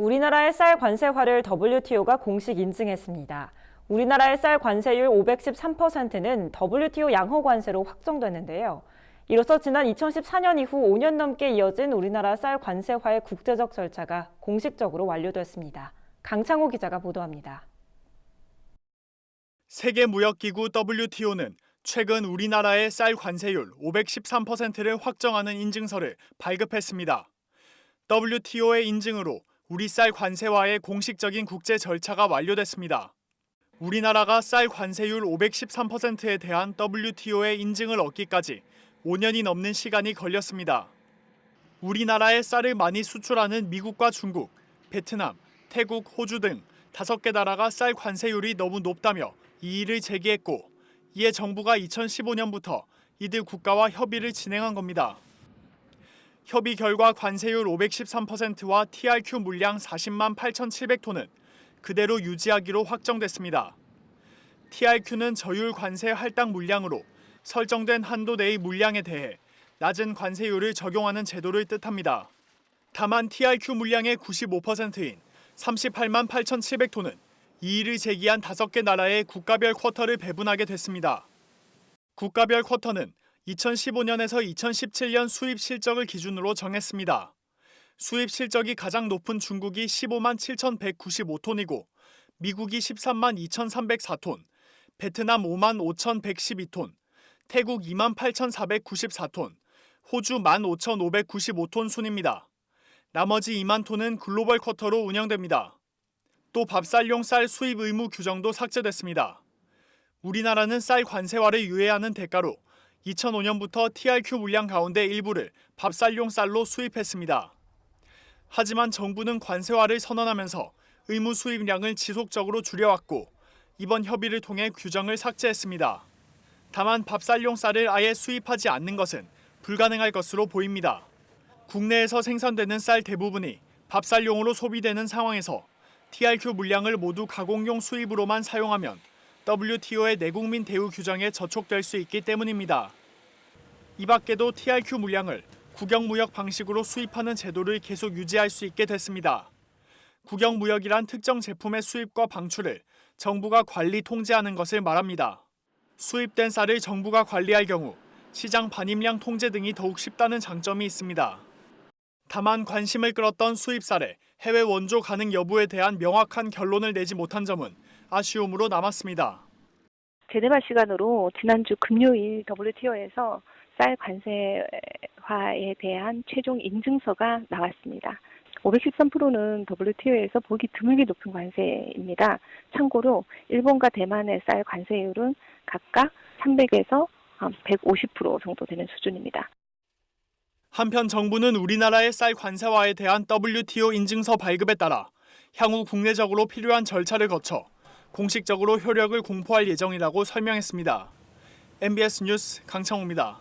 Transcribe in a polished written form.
우리나라의 쌀 관세화를 WTO가 공식 인증했습니다. 우리나라의 쌀 관세율 513%는 WTO 양호 관세로 확정됐는데요. 이로써 지난 2014년 이후 5년 넘게 이어진 우리나라 쌀 관세화의 국제적 절차가 공식적으로 완료됐습니다. 강창호 기자가 보도합니다. 세계무역기구 WTO는 최근 우리나라의 쌀 관세율 513%를 확정하는 인증서를 발급했습니다. WTO의 인증으로 우리 쌀 관세화의 공식적인 국제 절차가 완료됐습니다. 우리나라가 쌀 관세율 513%에 대한 WTO의 인증을 얻기까지 5년이 넘는 시간이 걸렸습니다. 우리나라에 쌀을 많이 수출하는 미국과 중국, 베트남, 태국, 호주 등 5개 나라가 쌀 관세율이 너무 높다며 이의를 제기했고, 이에 정부가 2015년부터 이들 국가와 협의를 진행한 겁니다. 협의 결과 관세율 513%와 TRQ 물량 40만 8,700톤은 그대로 유지하기로 확정됐습니다. TRQ는 저율 관세 할당 물량으로 설정된 한도 내의 물량에 대해 낮은 관세율을 적용하는 제도를 뜻합니다. 다만 TRQ 물량의 95%인 38만 8,700톤은 이의를 제기한 5개 나라의 국가별 쿼터를 배분하게 됐습니다. 국가별 쿼터는 2015년에서 2017년 수입 실적을 기준으로 정했습니다. 수입 실적이 가장 높은 중국이 15만 7,195톤이고 미국이 13만 2,304톤, 베트남 5만 5,112톤, 태국 2만 8,494톤, 호주 1만 5,595톤 순입니다. 나머지 2만 톤은 글로벌 쿼터로 운영됩니다. 또 밥쌀용 쌀 수입 의무 규정도 삭제됐습니다. 우리나라는 쌀 관세화를 유예하는 대가로 2005년부터 TRQ 물량 가운데 일부를 밥쌀용 쌀로 수입했습니다. 하지만 정부는 관세화를 선언하면서 의무 수입량을 지속적으로 줄여왔고 이번 협의를 통해 규정을 삭제했습니다. 다만 밥쌀용 쌀을 아예 수입하지 않는 것은 불가능할 것으로 보입니다. 국내에서 생산되는 쌀 대부분이 밥쌀용으로 소비되는 상황에서 TRQ 물량을 모두 가공용 수입으로만 사용하면 WTO의 내국민 대우 규정에 저촉될 수 있기 때문입니다. 이 밖에도 TRQ 물량을 국영무역 방식으로 수입하는 제도를 계속 유지할 수 있게 됐습니다. 국영무역이란 특정 제품의 수입과 방출을 정부가 관리 통제하는 것을 말합니다. 수입된 쌀을 정부가 관리할 경우 시장 반입량 통제 등이 더욱 쉽다는 장점이 있습니다. 다만 관심을 끌었던 수입쌀의 해외 원조 가능 여부에 대한 명확한 결론을 내지 못한 점은 아쉬움으로 남았습니다. 제네바 시간으로 지난주 금요일 WTO에서 쌀 관세화에 대한 최종 인증서가 나왔습니다. 513%는 WTO에서 보기 드물게 높은 관세입니다. 참고로 일본과 대만의 쌀 관세율은 각각 300에서 150% 정도 되는 수준입니다. 한편 정부는 우리나라의 쌀 관세화에 대한 WTO 인증서 발급에 따라 향후 국내적으로 필요한 절차를 거쳐 공식적으로 효력을 공포할 예정이라고 설명했습니다. MBS 뉴스 강창호입니다.